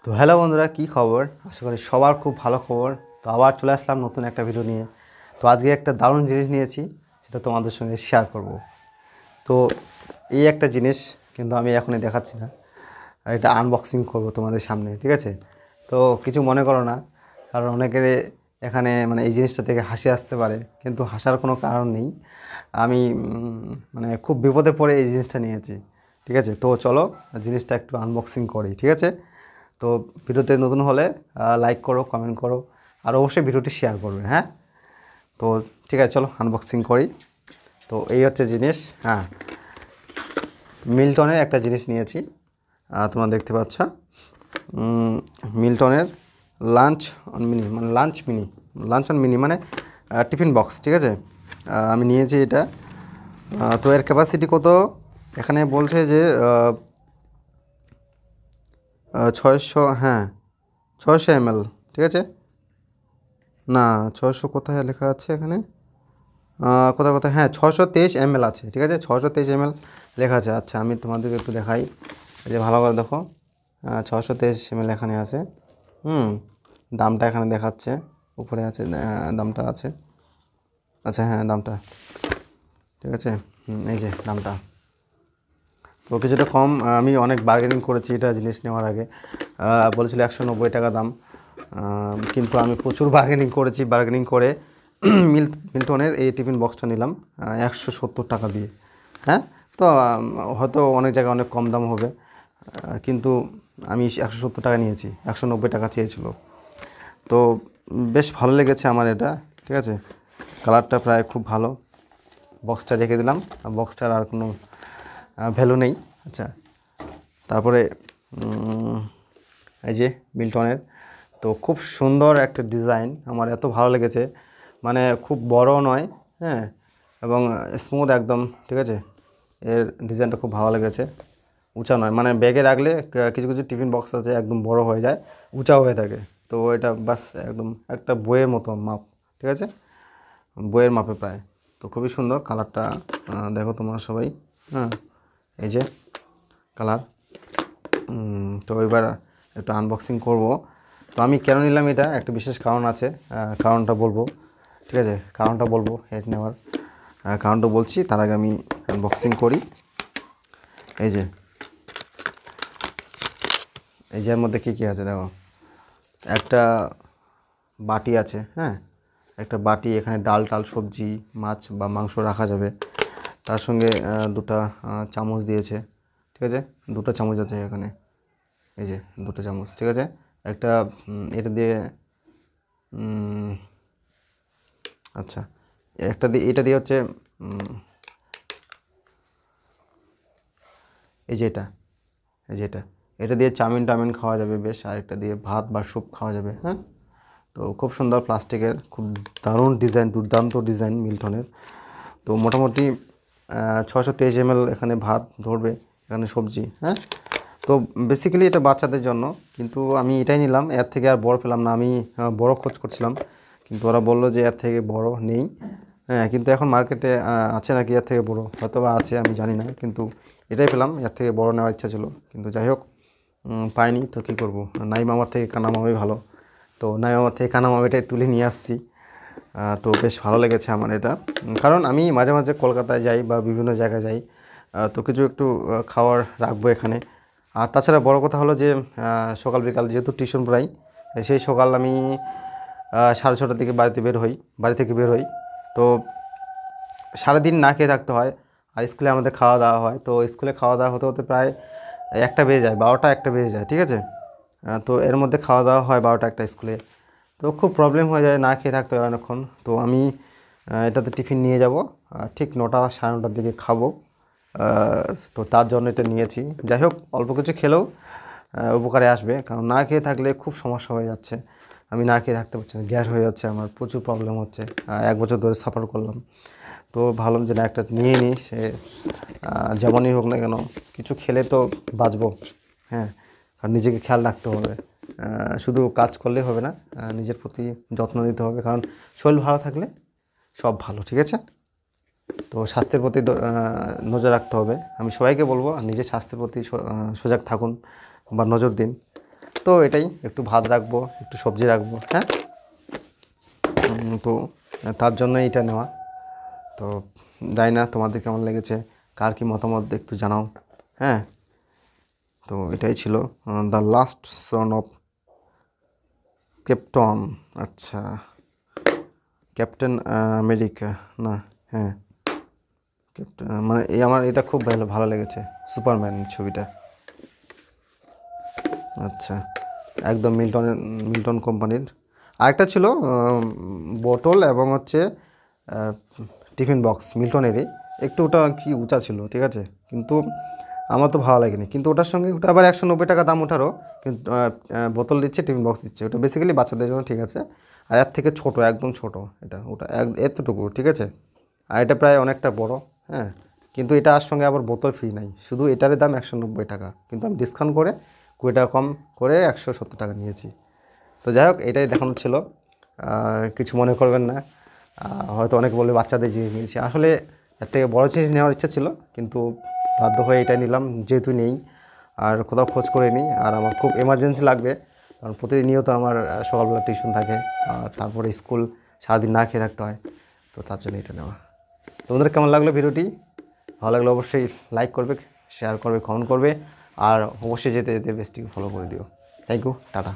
তো হ্যালো বন্ধুরা, কী খবর? আশা করি সবার খুব ভালো খবর। তো আবার চলে আসলাম নতুন একটা ভিডিও নিয়ে। তো আজকে একটা দারুণ জিনিস নিয়েছি, সেটা তোমাদের সঙ্গে শেয়ার করব। তো এই একটা জিনিস কিন্তু আমি এখনই দেখাচ্ছি না, এটা আনবক্সিং করব তোমাদের সামনে, ঠিক আছে? তো কিছু মনে করো না, কারণ অনেকের এখানে মানে এই জিনিসটা থেকে হাসি আসতে পারে, কিন্তু হাসার কোনো কারণ নেই। আমি মানে খুব বিপদে পড়ে এই জিনিসটা নিয়েছি, ঠিক আছে? তো চলো জিনিসটা একটু আনবক্সিং করি, ঠিক আছে? তো ভিডিওতে নতুন হলে লাইক করো, কমেন্ট করো, আর অবশ্যই ভিডিওটি শেয়ার করবে, হ্যাঁ? তো ঠিক আছে, চলো আনবক্সিং করি। তো এই হচ্ছে জিনিস, হ্যাঁ, মিল্টনের একটা জিনিস নিয়েছি, তোমরা দেখতে পাচ্ছ। মিল্টনের লাঞ্চ অন মিনি, মানে লাঞ্চ অন মিনি মানে টিফিন বক্স, ঠিক আছে? আমি নিয়েছি এটা। তো এর ক্যাপাসিটি কত এখানে বলছে যে 600, হ্যাঁ 600 ml, ঠিক আছে? না, 600 কোথায় লেখা আছে এখানে? কোথায় কোথায়, হ্যাঁ 623 ml আছে, ঠিক আছে? 623 ml লেখা আছে। আচ্ছা, আমি তোমাদেরকে একটু দেখাই, এই যে ভালো করে দেখো, 623 ml এখানে আছে। দামটা এখানে দেখাচ্ছে, উপরে আছে, দামটা আছে। আচ্ছা হ্যাঁ, দামটা ঠিক আছে, এই যে দামটা। তো কিছুটা কম, আমি অনেক বার্গেনিং করেছি এটা জিনিস নেওয়ার আগে। বলেছিল 190 টাকা দাম, কিন্তু আমি প্রচুর বার্গেনিং করেছি। বার্গেনিং করে মিল্টনের এই টিফিন বক্সটা নিলাম 170 টাকা দিয়ে, হ্যাঁ? তো হয়তো অনেক জায়গায় অনেক কম দাম হবে, কিন্তু আমি 170 টাকা নিয়েছি, 190 টাকা চেয়েছিল। তো বেশ ভালো লেগেছে আমার এটা, ঠিক আছে? কালারটা প্রায় খুব ভালো। বক্সটা রেখে দিলাম, বক্সটার আর কোনো ভ্যালু নেই। আচ্ছা, তারপরে এই যে মিল্টনের, তো খুব সুন্দর একটা ডিজাইন, আমার এত ভালো লেগেছে। মানে খুব বড় নয়, হ্যাঁ, এবং স্মুথ একদম, ঠিক আছে? এর ডিজাইনটা খুব ভালো লেগেছে। উঁচা নয়, মানে ব্যাগে রাখলে কিছু কিছু টিফিন বক্স আছে একদম বড় হয়ে যায়, উঁচাও হয়ে থাকে। তো এটা বাস একদম একটা বইয়ের মতো মাপ, ঠিক আছে? বইয়ের মাপে প্রায়। তো খুবই সুন্দর কালারটা, দেখো তোমরা সবাই, হ্যাঁ, এই যে কালার। তো এবার একটু আনবক্সিং করব। তো আমি কেন নিলাম এটা, একটা বিশেষ কারণ আছে, কারণটা বলবো, ঠিক আছে? কারণটা বলবো হেড নেওয়ার, কারণটা বলছি, তার আগে আমি আনবক্সিং করি। এই যে এর মধ্যে কী কী আছে দেখো। একটা বাটি আছে, হ্যাঁ, একটা বাটি, এখানে ডাল টাল সবজি মাছ বা মাংস রাখা যাবে। তার সঙ্গে দুটো চামচ দিয়েছে, ঠিক আছে? দুটো চামচ আছে এখানে, এই যে দুটো চামচ, ঠিক আছে? একটা এটা দিয়ে, আচ্ছা, একটা দিয়ে, এটা দিয়ে হচ্ছে এই যে এটা, এই যে এটা দিয়ে চাউমিন টাউমিন খাওয়া যাবে বেশ, আর একটা দিয়ে ভাত বা স্যুপ খাওয়া যাবে, হ্যাঁ। তো খুব সুন্দর প্লাস্টিকের, খুব দারুণ ডিজাইন, দুর্দান্ত ডিজাইন মিল্টনের। তো মোটামুটি 623 ml এখানে ভাত ধরবে, এখানে সবজি, হ্যাঁ। তো বেসিক্যালি এটা বাচ্চাদের জন্য, কিন্তু আমি এটাই নিলাম, এর থেকে আর বড় পেলাম না। আমি বড় খোঁজ করছিলাম, কিন্তু ওরা বললো যে এর থেকে বড় নেই, হ্যাঁ। কিন্তু এখন মার্কেটে আছে নাকি এর থেকে বড়, হয়তো বা আছে, আমি জানি না, কিন্তু এটাই পেলাম। এর থেকে বড় নেওয়ার ইচ্ছা ছিল, কিন্তু যাই হোক, পাইনি। তো কী করবো, নাই মামার থেকে কানা মামাই ভালো। তো নাই মামার থেকে কানা মামাটাই তুলে নিয়ে আসছি। তো বেশ ভালো লেগেছে আমার এটা, কারণ আমি মাঝে মাঝে কলকাতায় যাই বা বিভিন্ন জায়গায় যাই, তো কিছু একটু খাবার রাখবো এখানে। আর তাছাড়া বড় কথা হলো যে সকাল বিকাল যেহেতু টিউশন পড়াই, সেই সকাল আমি 6:30টার দিকে বাড়ি থেকে বের হই। তো সারাদিন না খেয়ে থাকতে হয়, আর স্কুলে আমাদের খাওয়া দাওয়া হয়। তো স্কুলে খাওয়া দাওয়া হতে হতে প্রায় 1টা বেজে যায়, 12টা 1টা বেজে যায়, ঠিক আছে? তো এর মধ্যে খাওয়া দাওয়া হয় 12টা 1টা স্কুলে। তো খুব প্রবলেম হয়ে যায়, না খেয়ে থাকতে হয় অনেকক্ষণ। তো আমি এটাতে টিফিন নিয়ে যাব, ঠিক 9টা 9:30টার দিকে খাবো। তো তার জন্য এটা নিয়েছি। যাই হোক, অল্প কিছু খেলেও উপকারে আসবে, কারণ না খেয়ে থাকলে খুব সমস্যা হয়ে যাচ্ছে। আমি না খেয়ে থাকতে পারছি না, গ্যাস হয়ে যাচ্ছে, আমার প্রচুর প্রবলেম হচ্ছে, 1 বছর ধরে সাফার করলাম। তো ভাবলাম যে না, একটা নিয়ে নিই, সে যেমনই হোক না কেন, কিছু খেলে তো বাঁচবো, হ্যাঁ। আর নিজেকে খেয়াল রাখতে হবে, শুধু কাজ করলেই হবে না, নিজের প্রতি যত্ন নিতে হবে, কারণ শরীর ভালো থাকলে সব ভালো, ঠিক আছে? তো স্বাস্থ্যের প্রতি নজর রাখতে হবে। আমি সবাইকে বলবো নিজের স্বাস্থ্যের প্রতি সজাগ থাকুন বা নজর দিন। তো এটাই, একটু ভাত রাখবো, একটু সবজি রাখবো, হ্যাঁ। তো তার জন্য এটা নেওয়া। তো জানি না তোমাদের কেমন লেগেছে, কার কী মতামত একটু জানাও, হ্যাঁ। তো এটাই ছিল the last son of captain. আচ্ছা, ক্যাপ্টেন আমেরিকা না, হ্যাঁ ক্যাপ্টেন, মানে এই আমার এটা খুব ভালো ভালো লেগেছে, সুপারম্যান ছবিটা। আচ্ছা, একদম মিল্টন কোম্পানির। আরেকটা ছিল বোতল এবং হচ্ছে টিফিন বক্স মিল্টনেরই, একটু ওটা কি উঁচা ছিল, ঠিক আছে, কিন্তু আমার তো ভালো লাগেনি। কিন্তু ওটার সঙ্গে ওটা আবার 190 টাকা দাম ওঠারও, কিন্তু বোতল দিচ্ছে, টিফিন বক্স দিচ্ছে, ওটা বেসিক্যালি বাচ্চাদের জন্য, ঠিক আছে। আর এর থেকে ছোট, একদম ছোট এটা, ওটা এতটুকু, ঠিক আছে। আর এটা প্রায় অনেকটা বড়, হ্যাঁ। কিন্তু এটার সঙ্গে আবার বোতল ফ্রি নাই, শুধু এটার দাম 190 টাকা, কিন্তু আমি ডিসকাউন্ট করে 20 টাকা কম করে 170 টাকা নিয়েছি। তো যাই হোক, এটাই দেখানো ছিল, কিছু মনে করবেন না। হয়তো অনেকে বলবে বাচ্চাদের জিনিস নিয়েছি, আসলে এর থেকে বড়ো জিনিস নেওয়ার ইচ্ছা ছিল, কিন্তু বাধ্য হয়ে এটাই নিলাম, যেহেতু নেই আর কোথাও খোঁজ করে নিই, আর আমার খুব এমার্জেন্সি লাগবে, কারণ প্রতিনিয়ত আমার সকালবেলা টিউশন থাকে, আর তারপরে স্কুল, সারাদিন না খেয়ে থাকতে হয়, তো তার জন্য এটা নেওয়া। তোমাদের কেমন লাগলো ভিডিওটি? ভালো লাগলে অবশ্যই লাইক করবে, শেয়ার করবে, কমেন্ট করবে, আর অবশ্যই যেতে যেতে পেজটিকে ফলো করে দিও। Thank you, tata.